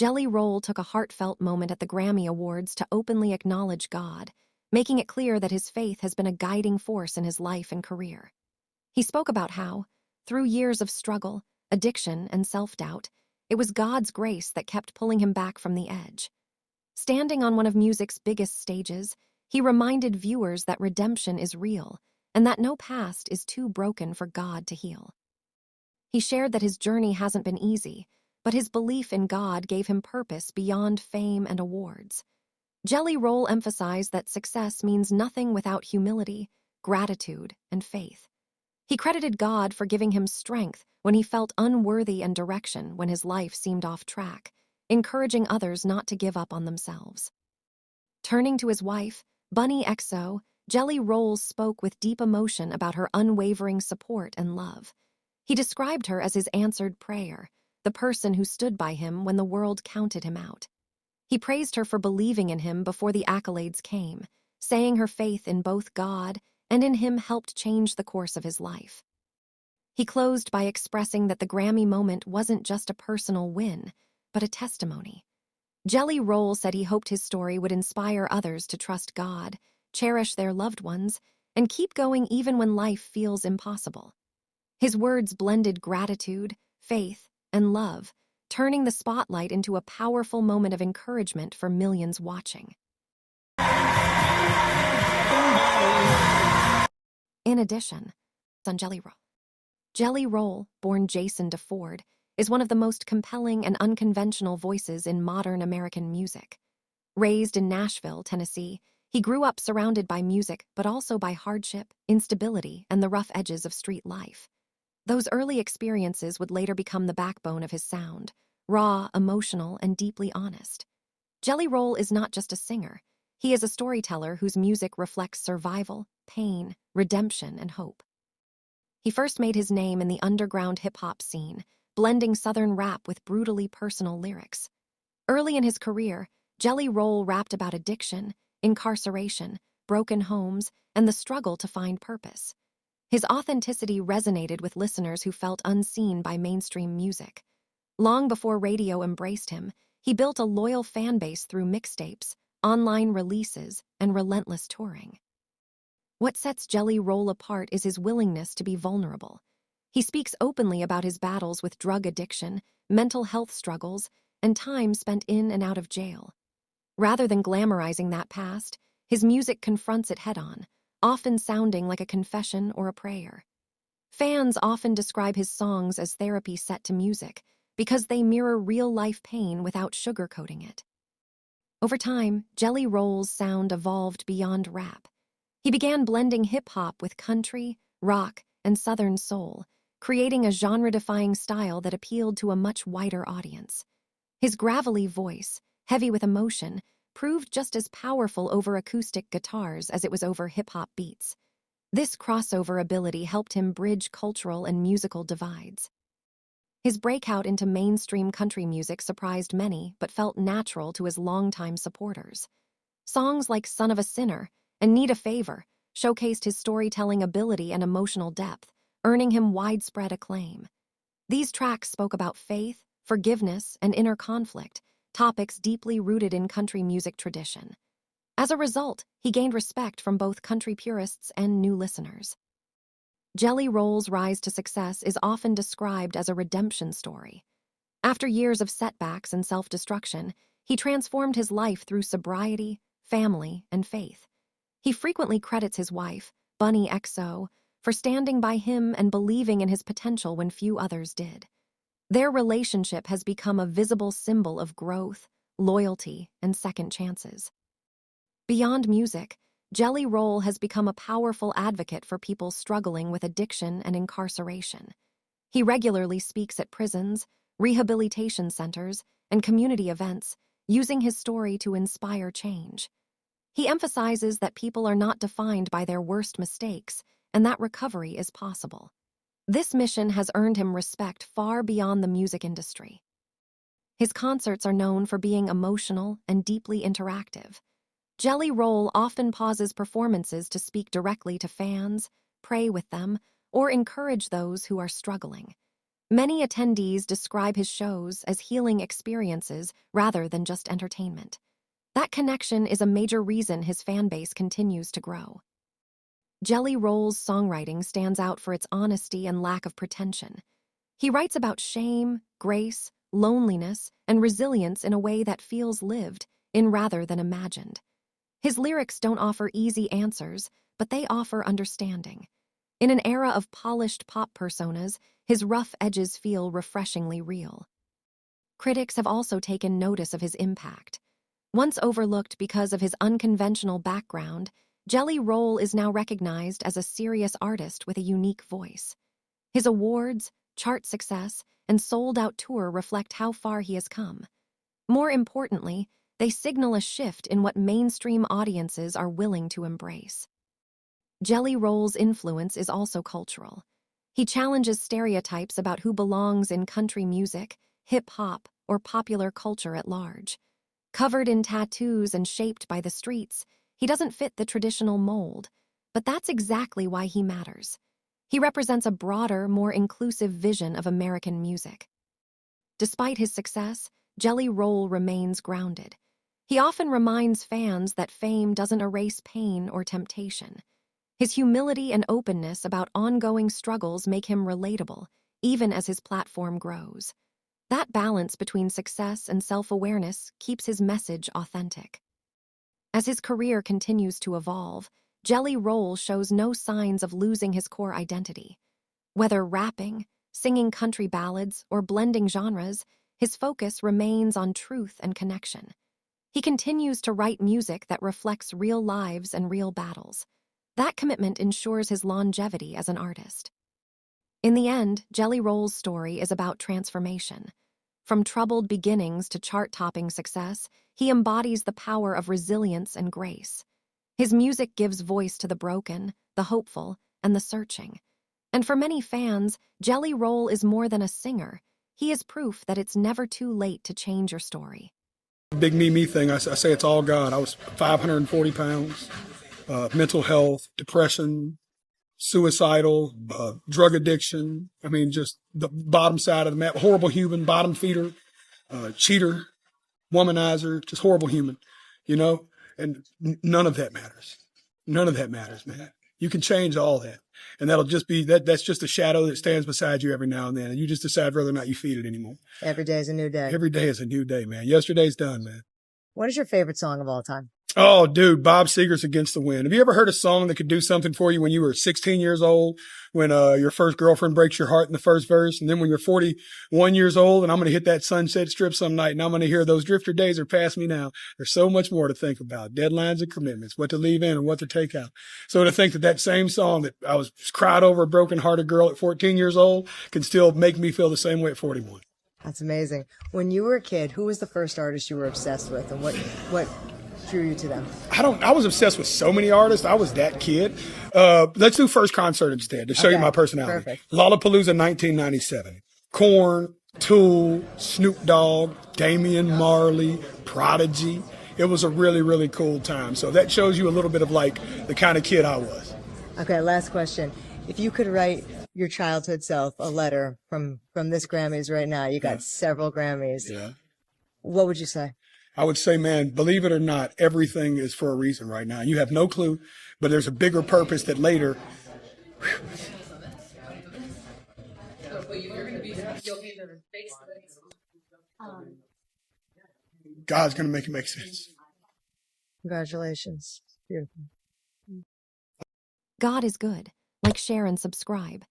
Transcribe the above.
Jelly Roll took a heartfelt moment at the Grammy Awards to openly acknowledge God, making it clear that his faith has been a guiding force in his life and career. He spoke about how, through years of struggle, addiction, and self-doubt, it was God's grace that kept pulling him back from the edge. Standing on one of music's biggest stages, he reminded viewers that redemption is real and that no past is too broken for God to heal. He shared that his journey hasn't been easy, but his belief in God gave him purpose beyond fame and awards. Jelly Roll emphasized that success means nothing without humility, gratitude, and faith. He credited God for giving him strength when he felt unworthy and direction when his life seemed off track, encouraging others not to give up on themselves. Turning to his wife, Bunny XO, Jelly Rolls spoke with deep emotion about her unwavering support and love. He described her as his answered prayer, the person who stood by him when the world counted him out. He praised her for believing in him before the accolades came, saying her faith in both God and in him helped change the course of his life. He closed by expressing that the Grammy moment wasn't just a personal win, but a testimony. Jelly Roll said he hoped his story would inspire others to trust God, cherish their loved ones, and keep going even when life feels impossible. His words blended gratitude, faith, and love, turning the spotlight into a powerful moment of encouragement for millions watching. In addition, on Jelly Roll. Jelly Roll, born Jason DeFord, is one of the most compelling and unconventional voices in modern American music. Raised in Nashville, Tennessee, he grew up surrounded by music but also by hardship, instability, and the rough edges of street life. Those early experiences would later become the backbone of his sound, raw, emotional, and deeply honest. Jelly Roll is not just a singer. He is a storyteller whose music reflects survival, pain, redemption, and hope. He first made his name in the underground hip-hop scene, blending Southern rap with brutally personal lyrics. Early in his career, Jelly Roll rapped about addiction, incarceration, broken homes, and the struggle to find purpose. His authenticity resonated with listeners who felt unseen by mainstream music. Long before radio embraced him, he built a loyal fan base through mixtapes, online releases, and relentless touring. What sets Jelly Roll apart is his willingness to be vulnerable. He speaks openly about his battles with drug addiction, mental health struggles, and time spent in and out of jail. Rather than glamorizing that past, his music confronts it head-on, often sounding like a confession or a prayer. Fans often describe his songs as therapy set to music because they mirror real-life pain without sugarcoating it. Over time, Jelly Roll's sound evolved beyond rap. He began blending hip-hop with country, rock, and Southern soul, creating a genre-defying style that appealed to a much wider audience. His gravelly voice, heavy with emotion, proved just as powerful over acoustic guitars as it was over hip-hop beats. This crossover ability helped him bridge cultural and musical divides. His breakout into mainstream country music surprised many but felt natural to his longtime supporters. Songs like Son of a Sinner and Need a Favor showcased his storytelling ability and emotional depth, earning him widespread acclaim. These tracks spoke about faith, forgiveness, and inner conflict, topics deeply rooted in country music tradition. As a result, he gained respect from both country purists and new listeners. Jelly Roll's rise to success is often described as a redemption story. After years of setbacks and self-destruction, he transformed his life through sobriety, family, and faith. He frequently credits his wife, Bunny XO, for standing by him and believing in his potential when few others did. Their relationship has become a visible symbol of growth, loyalty, and second chances. Beyond music, Jelly Roll has become a powerful advocate for people struggling with addiction and incarceration. He regularly speaks at prisons, rehabilitation centers, and community events, using his story to inspire change. He emphasizes that people are not defined by their worst mistakes and that recovery is possible. This mission has earned him respect far beyond the music industry. His concerts are known for being emotional and deeply interactive. Jelly Roll often pauses performances to speak directly to fans, pray with them, or encourage those who are struggling. Many attendees describe his shows as healing experiences rather than just entertainment. That connection is a major reason his fan base continues to grow. Jelly Roll's songwriting stands out for its honesty and lack of pretension. He writes about shame, grace, loneliness, and resilience in a way that feels lived in rather than imagined. His lyrics don't offer easy answers, but they offer understanding. In an era of polished pop personas, his rough edges feel refreshingly real. Critics have also taken notice of his impact. Once overlooked because of his unconventional background, Jelly Roll is now recognized as a serious artist with a unique voice. His awards, chart success, and sold-out tour reflect how far he has come. More importantly, they signal a shift in what mainstream audiences are willing to embrace. Jelly Roll's influence is also cultural. He challenges stereotypes about who belongs in country music, hip-hop, or popular culture at large. Covered in tattoos and shaped by the streets, he doesn't fit the traditional mold, but that's exactly why he matters. He represents a broader, more inclusive vision of American music. Despite his success, Jelly Roll remains grounded. He often reminds fans that fame doesn't erase pain or temptation. His humility and openness about ongoing struggles make him relatable, even as his platform grows. That balance between success and self-awareness keeps his message authentic. As his career continues to evolve, Jelly Roll shows no signs of losing his core identity. Whether rapping, singing country ballads, or blending genres, his focus remains on truth and connection. He continues to write music that reflects real lives and real battles. That commitment ensures his longevity as an artist. In the end, Jelly Roll's story is about transformation. From troubled beginnings to chart-topping success, he embodies the power of resilience and grace. His music gives voice to the broken, the hopeful, and the searching. And for many fans, Jelly Roll is more than a singer. He is proof that it's never too late to change your story. Big me thing, I say it's all God. I was 540 pounds, mental health, depression, suicidal, drug addiction. I mean, just the bottom side of the map. Horrible human, bottom feeder, cheater, womanizer, just horrible human, you know? And none of that matters. None of that matters, man. You can change all that. And that'll just be, that's just a shadow that stands beside you every now and then. And you just decide whether or not you feed it anymore. Every day is a new day. Every day is a new day, man. Yesterday's done, man. What is your favorite song of all time? Oh, dude, Bob Seger's Against the Wind. Have you ever heard a song that could do something for you when you were 16 years old, when your first girlfriend breaks your heart in the first verse, and then when you're 41 years old, and I'm going to hit that Sunset Strip some night, and I'm going to hear those drifter days are past me now. There's so much more to think about. Deadlines and commitments, what to leave in and what to take out. So to think that that same song that I was cried over a broken-hearted girl at 14 years old can still make me feel the same way at 41. That's amazing. When you were a kid, who was the first artist you were obsessed with, and what drew you to them? I was obsessed with so many artists. I was that kid. Let's do first concert instead to show you my personality. Perfect. Lollapalooza 1997. Korn, Tool, Snoop Dogg, Damian Marley, Prodigy. It was a really, really cool time. So that shows you a little bit of like the kind of kid I was. Okay, last question. If you could write your childhood self a letter from this Grammys right now, you got several Grammys. Yeah. What would you say? I would say, man, believe it or not, everything is for a reason right now. You have no clue, but there's a bigger purpose that later. God's going to make it make sense. Congratulations. Beautiful. God is good. Like, share, and subscribe.